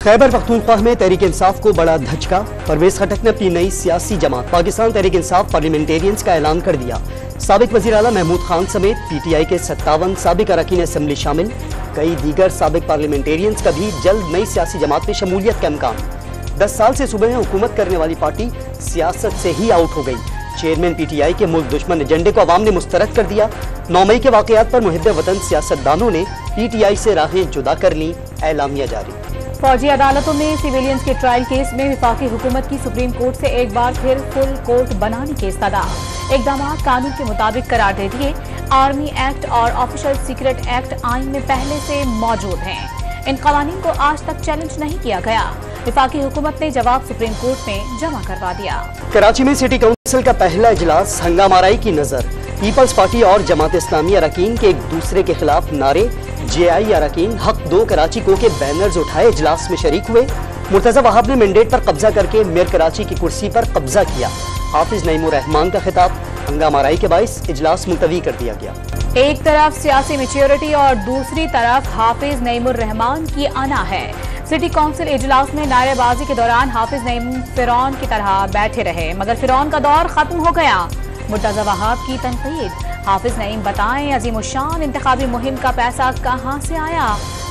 खैबर पख्तूनख्वा में तहरीक इंसाफ को बड़ा धचका। परवेज खटक ने अपनी नई सियासी जमात पाकिस्तान तहरीक इंसाफ पार्लियामेंटेरियंस का ऐलान कर दिया। साबिक वज़ीर आला महमूद खान समेत PTI के 57 साबिक अरकान असम्बली शामिल। कई दीगर साबिक पार्लियामेंटेरियंस का भी जल्द नई सियासी जमात में शमूलियत का इम्कान। 10 साल से सूबे में हुकूमत करने वाली पार्टी सियासत से ही आउट हो गई। चेयरमैन PTI के मुल्क दुश्मन एजेंडे को अवाम ने मुस्तरद कर दिया। 9 मई के वाकयात पर मुहिब्बे वतन सियासतदानों ने PTI से राहें जुदा कर ली। एलामिया जारी। फौजी अदालतों में सिविलियंस के ट्रायल केस में वफाकी हुकूमत की सुप्रीम कोर्ट से एक बार फिर फुल कोर्ट बनाने की इस्तदा। इक़दाम कानून के मुताबिक करार दे दिए। आर्मी एक्ट और ऑफिशियल सीक्रेट एक्ट आइन में पहले से मौजूद हैं। इन कवानीन को आज तक चैलेंज नहीं किया गया। वफाकी हुकूमत ने जवाब सुप्रीम कोर्ट में जमा करवा दिया। कराची में सिटी काउंसिल का पहला इजलास हंगामाराई की नजर। पीपल्स पार्टी और जमात इस्लामी अरकान के एक दूसरे के खिलाफ नारे। JI अरकान हक दो कराची को के बैनर्स उठाए इजलास में शरीक हुए। मुर्तजा वहाब ने मैंडेट पर कब्जा करके मेयर कराची की कुर्सी पर कब्जा किया। हाफिज नईमुर रहमान का खिताब। हंगामाराई के बाइस इजलास मुलतवी कर दिया गया। एक तरफ सियासी मैच्योरिटी और दूसरी तरफ हाफिज नईमुर रहमान की अना है। सिटी काउंसिल इजलास में नारेबाजी के दौरान हाफिज नईम फिरौन की तरह बैठे रहे, मगर फिरौन का दौर खत्म हो गया। मुर्तजा वहाब की तनकीद। हाफिज नईम बताएं अजीमुशान इंतखाबी मुहिम का पैसा कहां से आया?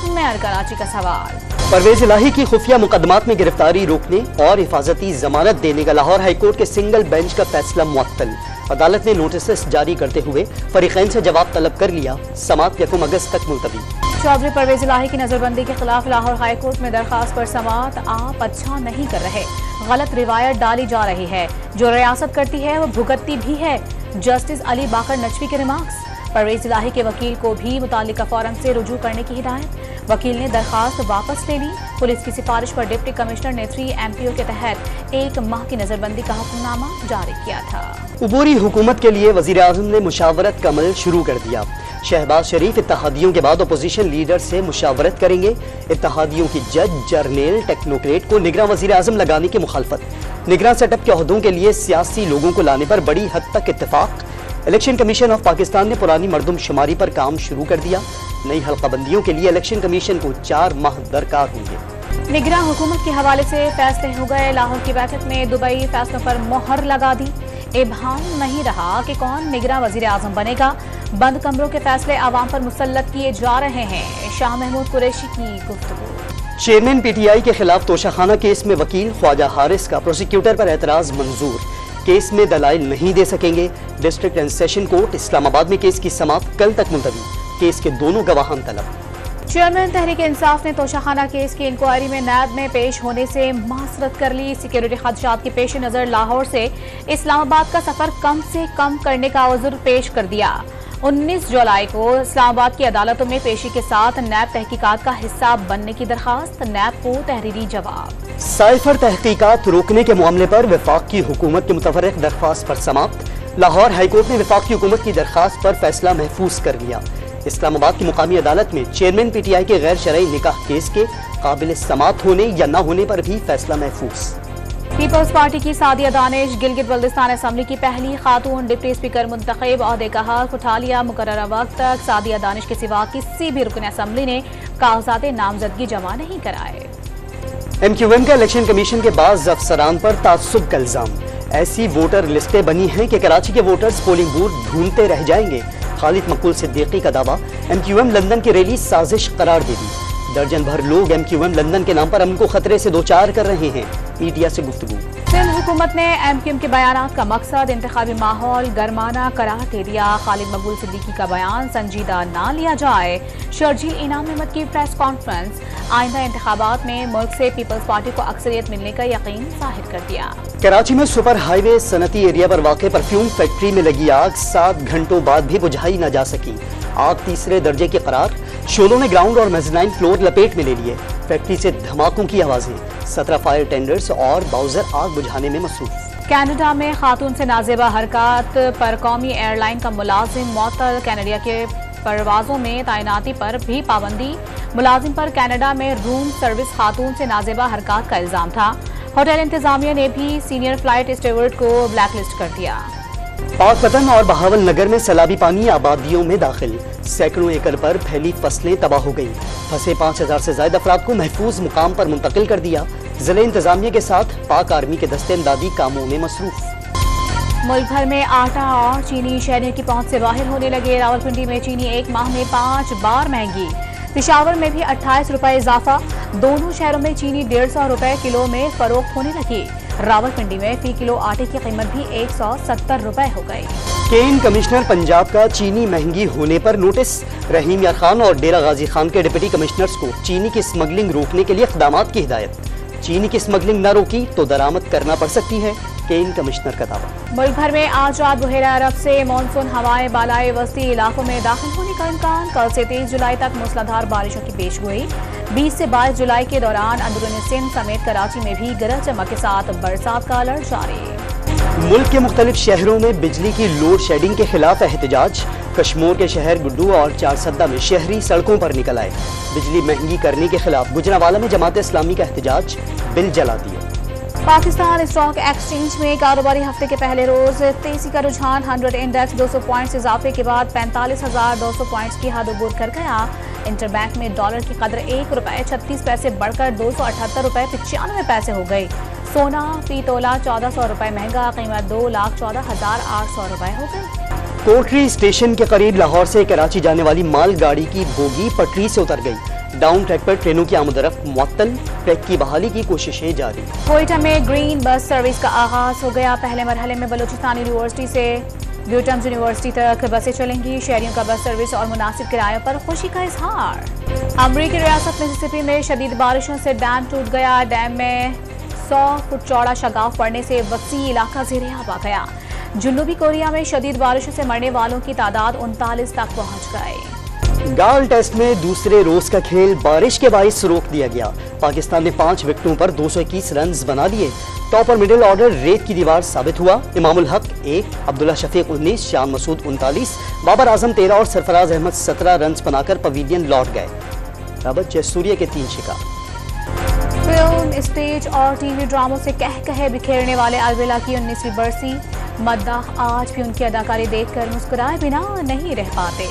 मेयर कराची का सवाल। परवेज इलाही की खुफिया मुकदमात में गिरफ्तारी रोकने और हिफाजती जमानत देने का लाहौर हाईकोर्ट के सिंगल बेंच का फैसला मुअत्तल। अदालत ने नोटिस जारी करते हुए फरीकैन से जवाब तलब कर लिया। समात 1 अगस्त तक मुलतवी। चौधरी परवेज इलाही की नजरबंदी के खिलाफ लाहौर हाईकोर्ट में दरखास्त पर समात। आप अच्छा नहीं कर रहे, गलत रिवायत डाली जा रही है। जो रियासत करती है वो भुगतती भी है। जस्टिस अली बाकर नचवी के रिमार्क्स। परवेज इलाही के वकील को भी मुतालिका फौरन से रुजू करने की हिदायत। वकील ने दरखास्त वापस ले ली। पुलिस की सिफारिश पर डिप्टी कमिश्नर ने 3 MPO के तहत 1 माह की नजरबंदी का हुक्मनामा जारी किया था। उबूरी हुकूमत के लिए वजीर आज़म ने मुशावरत का अमल शुरू कर दिया। शहबाज शरीफ इत्तेहादियों के बाद अपोजिशन लीडर से मुशावरत करेंगे। इत्तेहादियों की जज, जर्नेल, टेक्नोक्रेट को निगरान वजीर आज़म लगाने की मुखालफत। निगरान सेटअप के ओहदों के लिए सियासी लोगों को लाने पर बड़ी हद तक इत्तेफाक। इलेक्शन कमीशन ऑफ पाकिस्तान ने पुरानी मरदमशुमारी पर काम शुरू कर दिया। नई हल्काबंदियों के लिए इलेक्शन कमीशन को 4 माह दरकार होंगे। निगरान हुकूमत के हवाले से फैसले हो गए। लाहौर की बैठक में दुबई फैसलों पर मोहर लगा दी। इब्हाम नहीं रहा कि कौन निगरान वजीर आजम बनेगा। बंद कमरों के फैसले आवाम पर मुसल्लत किए जा रहे हैं। शाह महमूद कुरैशी की गुफ्तगू। चेयरमैन PTI के खिलाफ तोशाखाना केस में वकील ख्वाजा हारिस का प्रोसिक्यूटर पर एतराज मंजूर। केस में दलाइल नहीं दे सकेंगे। District and session court Islamabad में केस की समाप्त कल तक मुलतवी। केस के दोनों गवाहान तलब। चेयरमैन तहरीक इंसाफ ने तोशाखाना केस की इंक्वायरी में नैब में पेश होने से मासरत कर ली। सिक्योरिटी खदशात के पेश नजर लाहौर से इस्लामाबाद का सफर कम से कम करने का उज़्र पेश कर दिया। 19 जुलाई को इस्लामाबाद की अदालतों में पेशी के साथ नैब तहकीकात का हिस्सा बनने की दरखास्त। नैब को तहरीरी जवाब। साइफर तहकीकात रोकने के मामले पर वफाक की हुकूमत की मुतफर्रिक दरख्वास्त पर समाप्त। लाहौर हाईकोर्ट ने वफाक की हुकूमत की दरख्वास्त पर फैसला महफूज कर लिया। इस्लामाबाद की मुकामी अदालत में चेयरमैन PTI के गैर शरई निकाह केस के काबिल समात होने या न होने पर भी फैसला महफूज। पीपल्स पार्टी की सादिया दानिश गिलगित बल्दिस्तान असम्बली की पहली खातून डिप्टी स्पीकर मुंतखब। ओहदे का हक उठा लिया। मुकर्ररा वक्त तक सादिया दानिश के सिवा किसी भी रुकन असम्बली ने कागजात नामजदगी जमा नहीं कराए। MQM का इलेक्शन कमीशन के बाद अफसरान पर तासुब का इल्जाम। ऐसी वोटर लिस्टें बनी हैं कि कराची के वोटर्स पोलिंग बूथ ढूंढते रह जाएंगे। खालिद मकबूल सिद्दीकी का दावा। MQM लंदन की रैली साजिश करार दे दी। दर्जन भर लोग MQM लंदन के नाम पर अमन को खतरे से 2-4 कर रहे हैं। मीडिया से गुफ्तगू। सिंध हुकूमत ने MQM के बयानात का मकसद इंतखाबी माहौल गरमाना करार दे दिया। खालिद मकबूल सिद्दीकी का बयान संजीदा ना लिया जाए। शर्जील इनाम अहमद की प्रेस कॉन्फ्रेंस। आइंदा इंतखाबात में मुल्क से पीपल्स पार्टी को अक्सरियत मिलने का यकीन जाहिर कर दिया। कराची में सुपर हाईवे सनती एरिया पर वाक़ परफ्यूम फैक्ट्री में लगी आग 7 घंटों बाद भी बुझाई न जा सकी। आग 3रे दर्जे की करार। शोलों ने ग्राउंड और मेज़नाइन फ्लोर लपेट में ले लिए। फैक्ट्री से धमाकों की आवाजें। 17 फायर टेंडर्स और बाउजर आग बुझाने में मसरूफ। कनाडा में खातून से नाजेबा हरकत पर कौमी एयरलाइन का मुलाजिम मुअत्तल। कनाडा के परवाजों में तैनाती पर भी पाबंदी। मुलाजिम पर कनाडा में रूम सर्विस खातून से नाजेबा हरकत का इल्जाम था। होटल इंतजामिया ने भी सीनियर फ्लाइट स्टीवर्ड को ब्लैकलिस्ट कर दिया। पाकपतन और बहावल नगर में सैलाबी पानी आबादियों में दाखिल। सैकड़ों एकड़ पर फैली फसलें तबाह हो गई। फंसे 5000 से ज्यादा अफराद को महफूज मुकाम पर मुंतकिल कर दिया। जिले इंतजामिया के साथ पाक आर्मी के दस्ते इमदादी कामों में मसरूफ। मुल्क भर में आटा और चीनी शहरियों की पहुंच से बाहर होने लगे। रावलपिंडी में चीनी एक माह में 5 बार महंगी। पेशावर में भी 28 रुपए इजाफा। दोनों शहरों में चीनी 150 रुपए किलो में फरोख्त होने लगी। रावलपिंडी में फी किलो आटे की कीमत भी 170 रुपए हो गई। केन कमिश्नर पंजाब का चीनी महंगी होने पर नोटिस। रहीम यार खान और डेरा गाजी खान के डिप्टी कमिश्नर्स को चीनी की स्मगलिंग रोकने के लिए इक़दाम की हिदायत। चीनी की स्मगलिंग न रोकी तो दरामद करना पड़ सकती है, केन कमिश्नर का दावा। मुल्क भर में आज रात बहेरा अरब से मानसून हवाएं बालाई वस्ती इलाकों में दाखिल होने का इम्कान। कल से 23 जुलाई तक मूसलाधार बारिशों की पेशगोई। 20 से 22 जुलाई के दौरान अंदरूनी सिंध समेत कराची में भी गरज चमक के साथ बरसात का अलर्ट जारी। मुल्क के मुख्तलिफ शहरों में बिजली की लोड शेडिंग के खिलाफ एहतजाज। कश्मीर के शहर गुड्डू और चारसद्दा में शहरी सड़कों पर निकल आए। बिजली महंगी करने के खिलाफ गुजरांवाला में जमात इस्लामी का एहतजाज, बिल जला दिए। पाकिस्तान स्टॉक एक्सचेंज में कारोबारी हफ्ते के पहले रोज तेजी का रुझान। 100 इंडेक्स 200 पॉइंट्स इजाफे के बाद 45,200 पॉइंट्स की हद अबूर कर गया। इंटरबैंक में डॉलर की कदर 1 रुपए 36 पैसे बढ़कर 278 रुपए 95 पैसे हो गई। सोना फी तोला 1400 रुपए महंगा, कीमत 2,14,800 रुपए हो गई। कोटरी स्टेशन के करीब लाहौर से कराची जाने वाली मालगाड़ी की बोगी पटरी से उतर गई। डाउन ट्रैक पर ट्रेनों की आमदरफ्त मुअत्तल। ट्रैक की बहाली की कोशिशें जारी। कोयटा में ग्रीन बस सर्विस का आगाज हो गया। पहले मरहले में बलूचिस्तान यूनिवर्सिटी से ब्यूटम्स यूनिवर्सिटी तक बसें चलेंगी। शहरियों का बस सर्विस और मुनासिब किरायों पर खुशी का इजहार। अमरीकी रियासत मिसिसिपी में शदीद बारिशों से डैम टूट गया। डैम में 100 फुट चौड़ा शगाफ पड़ने से वसी इलाका ज़ेर-ए-आब आ गया। जनूबी कोरिया में शदीद बारिशों से मरने वालों की तादाद 39 तक पहुंच गई। गाल टेस्ट में दूसरे रोज का खेल बारिश के बाइस रोक दिया गया। पाकिस्तान ने 5 विकेटों पर 221 रन बना लिए। टॉप और मिडिल ऑर्डर रेत की दीवार साबित हुआ। इमामुल हक 1, अब्दुल्ला शफीक 19, शान मसूद 39, बाबर आजम 13 और सरफराज अहमद 17 रन बनाकर पवेलियन लौट गए। राबत जयसूर्या के 3 शिकार। फिल्म, स्टेज और टीवी ड्रामों से कह कहे बिखेरने वाले अलविदा की 19वीं बरसी। मद्दाह आज भी उनकी अदाकारी देखकर मुस्कुराए बिना नहीं रह पाते।